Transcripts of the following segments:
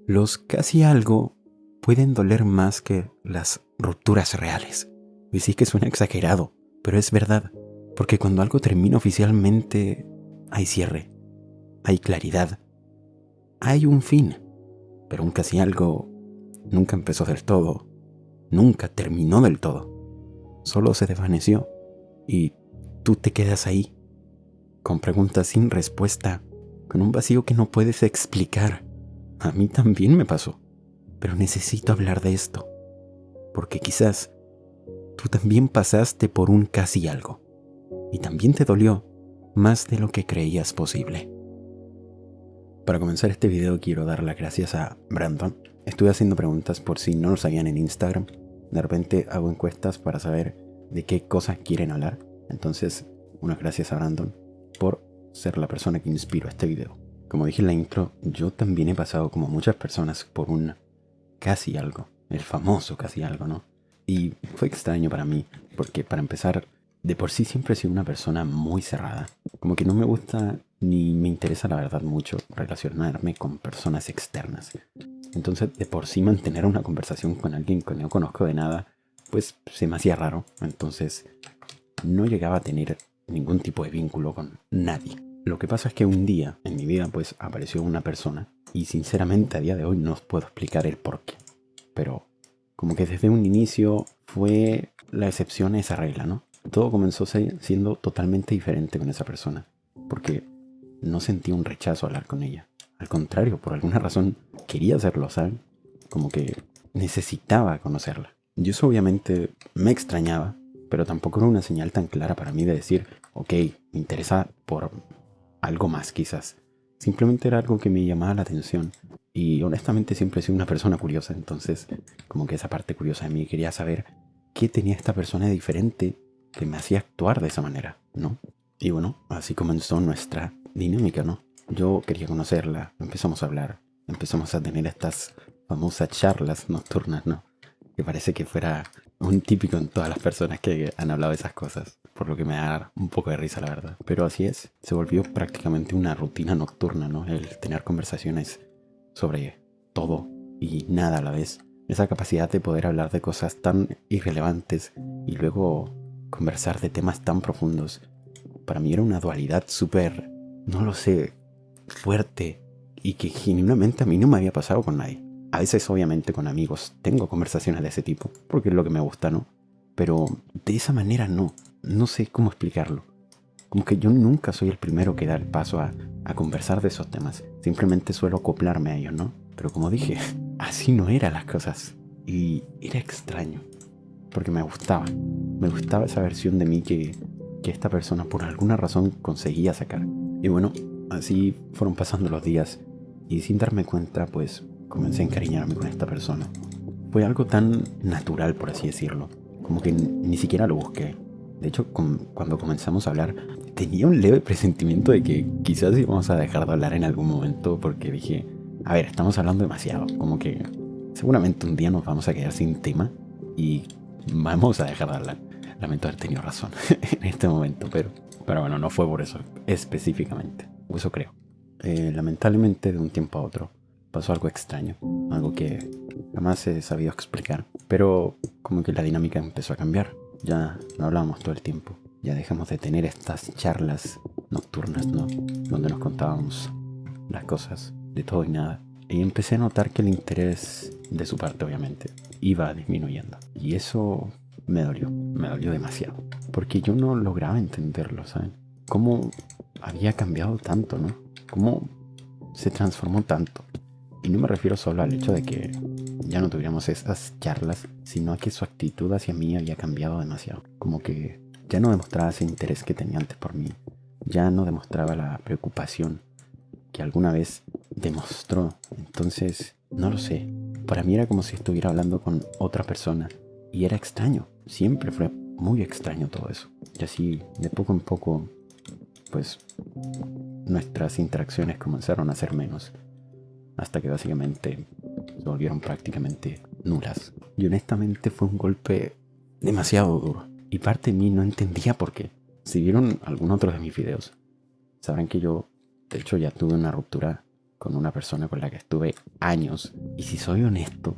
Los casi algo pueden doler más que las rupturas reales. Y sí que suena exagerado, pero es verdad. Porque cuando algo termina oficialmente, hay cierre, hay claridad, hay un fin. Pero un casi algo nunca empezó del todo, nunca terminó del todo. Solo se desvaneció y tú te quedas ahí, con preguntas sin respuesta, con un vacío que no puedes explicar. A mí también me pasó, pero necesito hablar de esto, porque quizás tú también pasaste por un casi algo, y también te dolió más de lo que creías posible. Para comenzar este video quiero dar las gracias a Brandon. Estuve haciendo preguntas por si no lo sabían en Instagram. De repente hago encuestas para saber de qué cosas quieren hablar. Entonces, unas gracias a Brandon por ser la persona que inspiró este video. Como dije en la intro, yo también he pasado como muchas personas por un casi algo. El famoso casi algo, ¿no? Y fue extraño para mí, porque para empezar, de por sí siempre he sido una persona muy cerrada. Como que no me gusta ni me interesa la verdad mucho relacionarme con personas externas. Entonces, de por sí mantener una conversación con alguien que no conozco de nada, pues se me hacía raro. Entonces, no llegaba a tener ningún tipo de vínculo con nadie. Lo que pasa es que un día en mi vida pues apareció una persona y sinceramente a día de hoy no os puedo explicar el porqué. Pero como que desde un inicio fue la excepción a esa regla, ¿no? Todo comenzó siendo totalmente diferente con esa persona, porque no sentí un rechazo al hablar con ella. Al contrario, por alguna razón quería hacerlo, ¿saben? Como que necesitaba conocerla. Y eso obviamente me extrañaba, pero tampoco era una señal tan clara para mí de decir, ok, me interesa por algo más quizás. Simplemente era algo que me llamaba la atención. Y honestamente siempre he sido una persona curiosa, entonces como que esa parte curiosa de mí quería saber qué tenía esta persona de diferente que me hacía actuar de esa manera, ¿no? Y bueno, así comenzó nuestra dinámica, ¿no? Yo quería conocerla, empezamos a hablar, empezamos a tener estas famosas charlas nocturnas, ¿no? Que parece que fuera un típico en todas las personas que han hablado de esas cosas, por lo que me da un poco de risa, la verdad. Pero así es, se volvió prácticamente una rutina nocturna, ¿no? El tener conversaciones sobre todo y nada a la vez. Esa capacidad de poder hablar de cosas tan irrelevantes y luego conversar de temas tan profundos, para mí era una dualidad súper, no lo sé, fuerte y que genuinamente a mí no me había pasado con nadie. A veces obviamente con amigos tengo conversaciones de ese tipo, porque es lo que me gusta, ¿no? Pero de esa manera no, no sé cómo explicarlo. Como que yo nunca soy el primero que da el paso a conversar de esos temas. Simplemente suelo acoplarme a ellos, ¿no? Pero como dije, así no eran las cosas. Y era extraño. Porque me gustaba. Me gustaba esa versión de mí que esta persona por alguna razón conseguía sacar. Y bueno, así fueron pasando los días. Y sin darme cuenta, pues comencé a encariñarme con esta persona. Fue algo tan natural, por así decirlo. Como que ni siquiera lo busqué. De hecho, cuando comenzamos a hablar, tenía un leve presentimiento de que quizás íbamos a dejar de hablar en algún momento porque dije, a ver, estamos hablando demasiado. Como que seguramente un día nos vamos a quedar sin tema y vamos a dejar de hablar. Lamento haber tenido razón en este momento, pero bueno, no fue por eso específicamente. O eso creo. Lamentablemente, de un tiempo a otro, pasó algo extraño. Algo que jamás he sabido explicar. Pero como que la dinámica empezó a cambiar. Ya no hablábamos todo el tiempo. Ya dejamos de tener estas charlas nocturnas, ¿no? Donde nos contábamos las cosas de todo y nada. Y empecé a notar que el interés de su parte, obviamente, iba disminuyendo. Y eso me dolió demasiado. Porque yo no lograba entenderlo, ¿saben? Cómo había cambiado tanto, ¿no? Cómo se transformó tanto. Y no me refiero solo al hecho de que ya no tuviéramos esas charlas, sino a que su actitud hacia mí había cambiado demasiado. Como que ya no demostraba ese interés que tenía antes por mí. Ya no demostraba la preocupación que alguna vez demostró. Entonces, no lo sé. Para mí era como si estuviera hablando con otra persona. Y era extraño. Siempre fue muy extraño todo eso. Y así, de poco en poco, pues nuestras interacciones comenzaron a ser menos. Hasta que básicamente se volvieron prácticamente nulas. Y honestamente fue un golpe demasiado duro. Y parte de mí no entendía por qué. Si vieron algún otro de mis videos, sabrán que yo, de hecho, ya tuve una ruptura con una persona con la que estuve años. Y si soy honesto,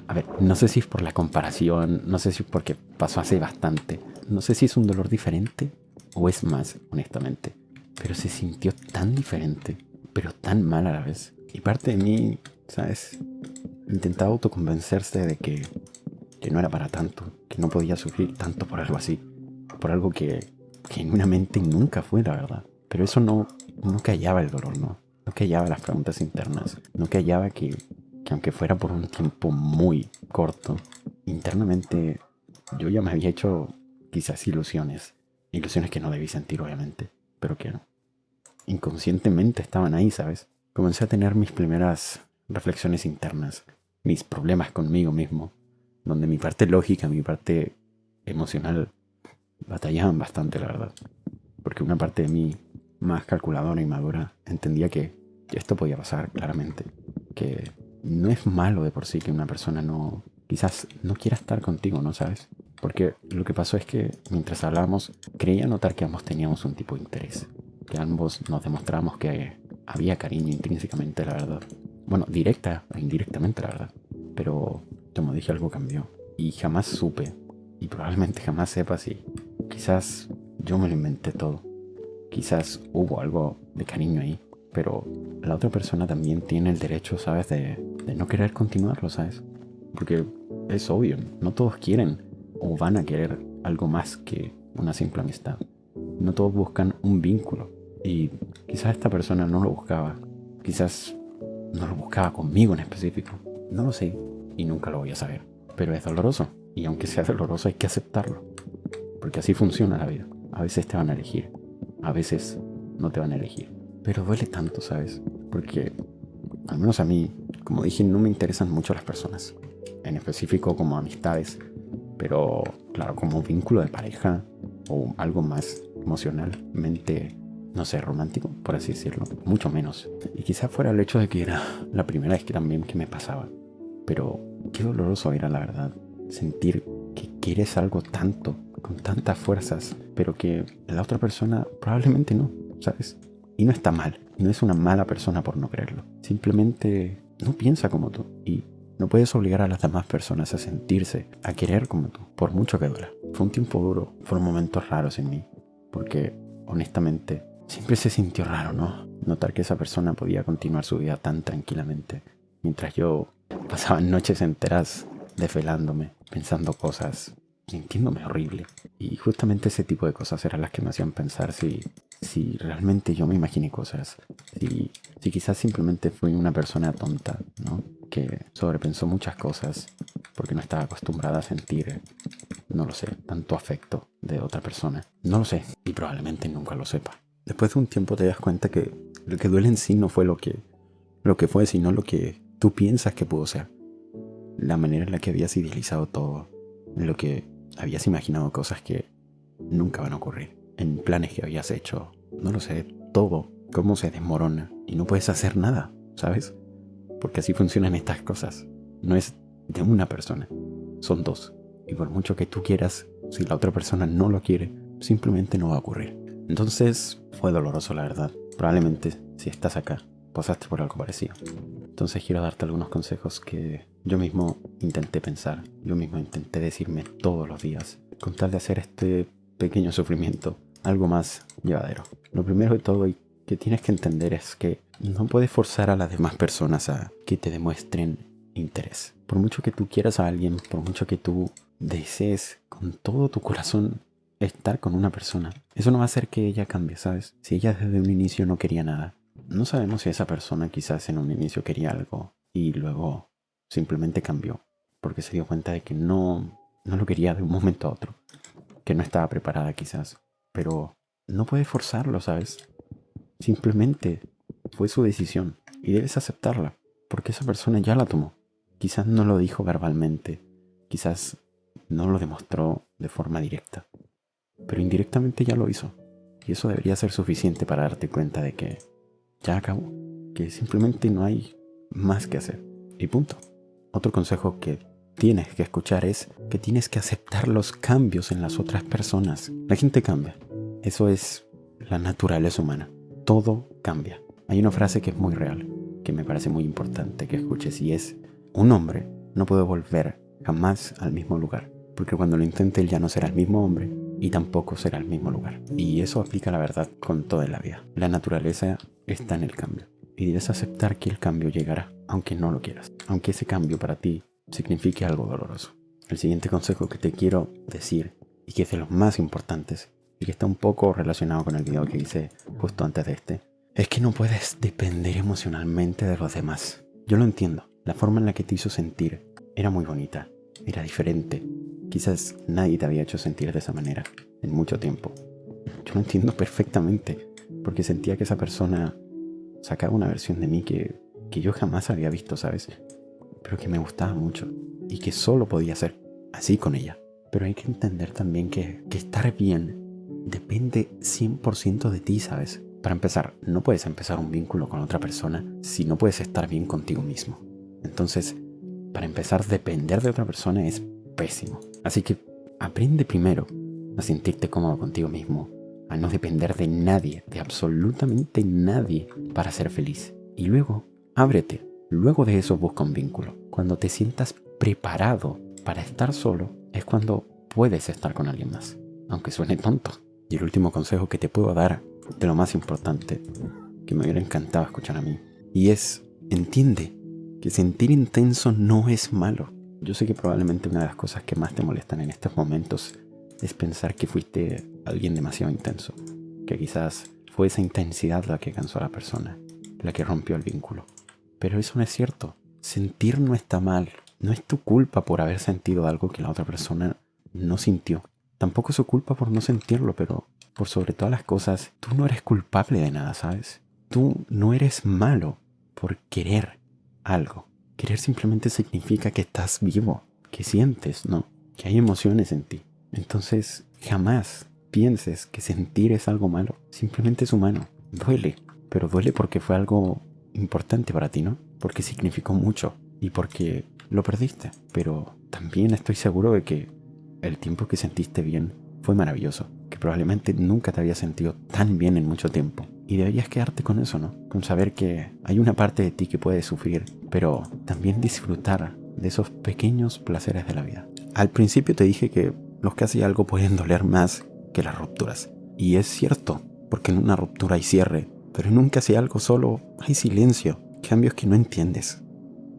a ver, no sé si es por la comparación, no sé si es porque pasó hace bastante, no sé si es un dolor diferente o es más, honestamente. Pero se sintió tan diferente, pero tan mal a la vez. Y parte de mí, ¿sabes? Intentaba autoconvencerse de que no era para tanto, que no podía sufrir tanto por algo así, por algo que genuinamente nunca fue, la verdad. Pero eso no callaba el dolor, ¿no? No callaba las preguntas internas, no callaba que aunque fuera por un tiempo muy corto, internamente yo ya me había hecho quizás ilusiones que no debí sentir obviamente, pero que inconscientemente estaban ahí, ¿sabes? Comencé a tener mis primeras reflexiones internas, mis problemas conmigo mismo, donde mi parte lógica, mi parte emocional batallaban bastante, la verdad. Porque una parte de mí, más calculadora y madura, entendía que esto podía pasar claramente. Que no es malo de por sí que una persona quizás no quiera estar contigo, ¿no sabes? Porque lo que pasó es que mientras hablábamos, creía notar que ambos teníamos un tipo de interés. Que ambos nos demostrábamos que había cariño intrínsecamente, la verdad. Bueno, directa e indirectamente, la verdad. Pero, como dije, algo cambió. Y jamás supe, y probablemente jamás sepa si quizás yo me lo inventé todo. Quizás hubo algo de cariño ahí, pero la otra persona también tiene el derecho, ¿sabes? De no querer continuarlo, ¿sabes? Porque es obvio, no todos quieren o van a querer algo más que una simple amistad. No todos buscan un vínculo. Y quizás esta persona no lo buscaba. Quizás no lo buscaba conmigo en específico. No lo sé y nunca lo voy a saber. Pero es doloroso. Y aunque sea doloroso hay que aceptarlo. Porque así funciona la vida. A veces te van a elegir. A veces no te van a elegir. Pero duele tanto, ¿sabes? Porque, al menos a mí, como dije, no me interesan mucho las personas. En específico como amistades. Pero, claro, como un vínculo de pareja o algo más emocionalmente, no sé, romántico, por así decirlo. Mucho menos. Y quizá fuera el hecho de que era la primera vez que también que me pasaba. Pero qué doloroso era, la verdad, sentir que quieres algo tanto, con tantas fuerzas, pero que la otra persona probablemente no, ¿sabes? Y no está mal, no es una mala persona por no creerlo. Simplemente no piensa como tú y no puedes obligar a las demás personas a sentirse, a querer como tú, por mucho que duela. Fue un tiempo duro, fueron momentos raros en mí, porque honestamente siempre se sintió raro, ¿no? Notar que esa persona podía continuar su vida tan tranquilamente, mientras yo pasaba noches enteras desvelándome, pensando cosas, sintiéndome horrible. Y justamente ese tipo de cosas eran las que me hacían pensar si realmente yo me imaginé cosas, si quizás simplemente fui una persona tonta, ¿no? Que sobrepensó muchas cosas porque no estaba acostumbrada a sentir, no lo sé, tanto afecto de otra persona. No lo sé y probablemente nunca lo sepa. Después de un tiempo te das cuenta que lo que duele en sí no fue lo que fue, sino lo que tú piensas que pudo ser. La manera en la que habías idealizado todo, en lo que habías imaginado cosas que nunca van a ocurrir, en planes que habías hecho, no lo sé, todo, cómo se desmorona y no puedes hacer nada, ¿sabes? Porque así funcionan estas cosas. No es de una persona, son dos. Y por mucho que tú quieras, si la otra persona no lo quiere, simplemente no va a ocurrir. Entonces fue doloroso, la verdad. Probablemente si estás acá, pasaste por algo parecido. Entonces quiero darte algunos consejos que yo mismo intenté pensar, yo mismo intenté decirme todos los días, con tal de hacer este pequeño sufrimiento algo más llevadero. Lo primero de todo y que tienes que entender es que no puedes forzar a las demás personas a que te demuestren interés. Por mucho que tú quieras a alguien, por mucho que tú desees con todo tu corazón estar con una persona, eso no va a hacer que ella cambie, ¿sabes? Si ella desde un inicio no quería nada, no sabemos si esa persona quizás en un inicio quería algo y luego simplemente cambió porque se dio cuenta de que no lo quería de un momento a otro, que no estaba preparada quizás, pero no puedes forzarlo, ¿sabes? Simplemente fue su decisión y debes aceptarla porque esa persona ya la tomó. Quizás no lo dijo verbalmente, quizás no lo demostró de forma directa, pero indirectamente ya lo hizo y eso debería ser suficiente para darte cuenta de que ya acabó, que simplemente no hay más que hacer. Y punto. Otro consejo que tienes que escuchar es que tienes que aceptar los cambios en las otras personas. La gente cambia. Eso es la naturaleza humana. Todo cambia. Hay una frase que es muy real. que me parece muy importante que escuches, y es: un hombre no puede volver jamás al mismo lugar, porque cuando lo intente él ya no será el mismo hombre y tampoco será el mismo lugar. Y eso aplica, la verdad, con toda la vida. La naturaleza está en el cambio y debes aceptar que el cambio llegará, aunque no lo quieras, aunque ese cambio para ti signifique algo doloroso. El siguiente consejo que te quiero decir, y que es de los más importantes, y que está un poco relacionado con el video que hice justo antes de este, es que no puedes depender emocionalmente de los demás. Yo lo entiendo. La forma en la que te hizo sentir era muy bonita, era diferente. Quizás nadie te había hecho sentir de esa manera en mucho tiempo. Yo lo entiendo perfectamente, porque sentía que esa persona sacaba una versión de mí que yo jamás había visto, ¿sabes? Pero que me gustaba mucho y que solo podía ser así con ella. Pero hay que entender también que estar bien depende 100% de ti, ¿sabes? Para empezar, no puedes empezar un vínculo con otra persona si no puedes estar bien contigo mismo. Entonces, para empezar, depender de otra persona es pésimo. Así que aprende primero a sentirte cómodo contigo mismo, a no depender de nadie, de absolutamente nadie, para ser feliz. Y luego, ábrete. Luego de eso busca un vínculo. Cuando te sientas preparado para estar solo, es cuando puedes estar con alguien más, aunque suene tonto. Y el último consejo que te puedo dar, de lo más importante, que me hubiera encantado escuchar a mí, y es: entiende que sentir intenso no es malo. Yo sé que probablemente una de las cosas que más te molestan en estos momentos es pensar que fuiste alguien demasiado intenso, que quizás fue esa intensidad la que cansó a la persona, la que rompió el vínculo. Pero eso no es cierto. Sentir no está mal. No es tu culpa por haber sentido algo que la otra persona no sintió. Tampoco es su culpa por no sentirlo, pero por sobre todas las cosas, tú no eres culpable de nada, ¿sabes? Tú no eres malo por querer algo. Querer simplemente significa que estás vivo, que sientes, ¿no? Que hay emociones en ti. Entonces, jamás pienses que sentir es algo malo. Simplemente es humano. Duele, pero duele porque fue algo importante para ti, ¿no? Porque significó mucho y porque lo perdiste. Pero también estoy seguro de que el tiempo que sentiste bien fue maravilloso, que probablemente nunca te había sentido tan bien en mucho tiempo. Y deberías quedarte con eso, ¿no? Con saber que hay una parte de ti que puede sufrir, pero también disfrutar de esos pequeños placeres de la vida. Al principio te dije que los que hacen algo pueden doler más que las rupturas. Y es cierto, porque en una ruptura hay cierre, pero en un casi algo solo hay silencio, cambios que no entiendes,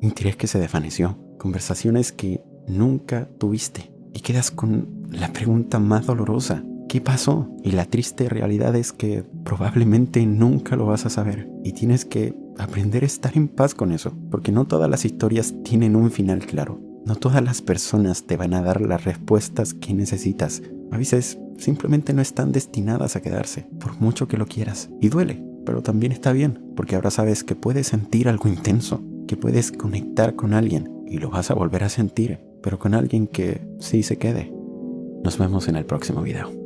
interés que se desvaneció, conversaciones que nunca tuviste, y quedas con la pregunta más dolorosa: ¿qué pasó? Y la triste realidad es que probablemente nunca lo vas a saber, y tienes que aprender a estar en paz con eso, porque no todas las historias tienen un final claro. No todas las personas te van a dar las respuestas que necesitas. A veces simplemente no están destinadas a quedarse, por mucho que lo quieras. Y duele, pero también está bien, porque ahora sabes que puedes sentir algo intenso, que puedes conectar con alguien, y lo vas a volver a sentir, pero con alguien que sí se quede. Nos vemos en el próximo video.